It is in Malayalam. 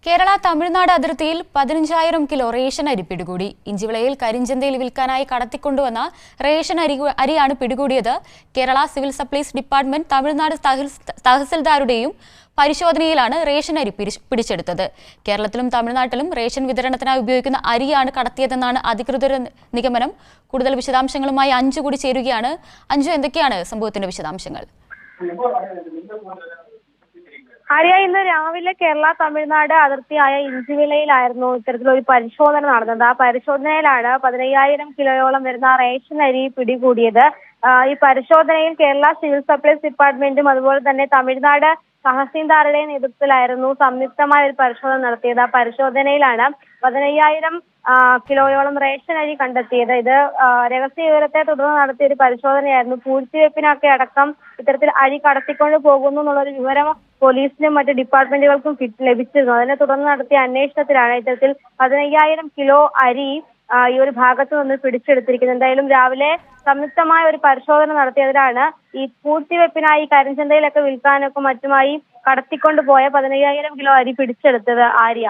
കേരള തമിഴ്നാട് അതിർത്തിയിൽ 15,000 കിലോ റേഷൻ അരി പിടികൂടി. ഇഞ്ചിവിളയിൽ കരിഞ്ചന്തയിൽ വിൽക്കാനായി കടത്തിക്കൊണ്ടുവന്ന റേഷൻ അരിയാണ് പിടികൂടിയത്. Kerala civil supplies department Tamil Nadu തഹസിൽദാരുടെയും പരിശോധനയിലാണ് റേഷൻ അരി പിടിച്ചെടുത്തത്. കേരളത്തിലും തമിഴ്നാട്ടിലും റേഷൻ വിതരണത്തിനായി ഉപയോഗിക്കുന്ന അരിയാണ് കടത്തിയതെന്നാണ് അധികൃതരുടെ നിഗമനം. കൂടുതൽ വിശദാംശങ്ങളുമായി അഞ്ജു കൂടി ചേരുകയാണ്. അഞ്ജു, എന്തൊക്കെയാണ് സംഭവത്തിന്റെ വിശദാംശങ്ങൾ? ആര്യ, ഇന്ന് രാവിലെ കേരള തമിഴ്നാട് അതിർത്തിയായ ഇഞ്ചിവിളയിലായിരുന്നു ഇത്തരത്തിലൊരു പരിശോധന നടന്നത്. ആ പരിശോധനയിലാണ് 15,000 കിലോയോളം വരുന്ന റേഷൻ അരി പിടികൂടിയത്. ഈ പരിശോധനയിൽ കേരള സിവിൽ സപ്ലൈസ് ഡിപ്പാർട്ട്മെന്റും അതുപോലെ തന്നെ തമിഴ്നാട് തഹസീൽദാരുടെ നേതൃത്വത്തിലായിരുന്നു സംയുക്തമായ ഒരു പരിശോധന നടത്തിയത്. ആ പരിശോധനയിലാണ് 15,000 കിലോയോളം റേഷൻ അരി കണ്ടെത്തിയത്. ഇത് രഹസ്യ വിവരത്തെ തുടർന്ന് നടത്തിയ ഒരു പരിശോധനയായിരുന്നു. പൂഴ്ത്തിവെപ്പിനൊക്കെ അടക്കം ഇത്തരത്തിൽ അരി കടത്തിക്കൊണ്ട് പോകുന്നു എന്നുള്ളൊരു വിവരം പോലീസിനും മറ്റ് ഡിപ്പാർട്ട്മെന്റുകൾക്കും ലഭിച്ചിരുന്നു. അതിനെ തുടർന്ന് നടത്തിയ അന്വേഷണത്തിലാണ് ഇത്തരത്തിൽ 15,000 കിലോ അരി ഈ ഒരു ഭാഗത്ത് നിന്ന് പിടിച്ചെടുത്തിരിക്കുന്നത്. എന്തായാലും രാവിലെ സംയുക്തമായ ഒരു പരിശോധന നടത്തിയതിലാണ് ഈ പൂഴ്ത്തിവെപ്പിനായി കരിഞ്ചന്തയിലൊക്കെ വിൽക്കാനൊക്കെ മറ്റുമായി കടത്തിക്കൊണ്ട് പോയ 15,000 കിലോ അരി പിടിച്ചെടുത്തത്. ആര്യ.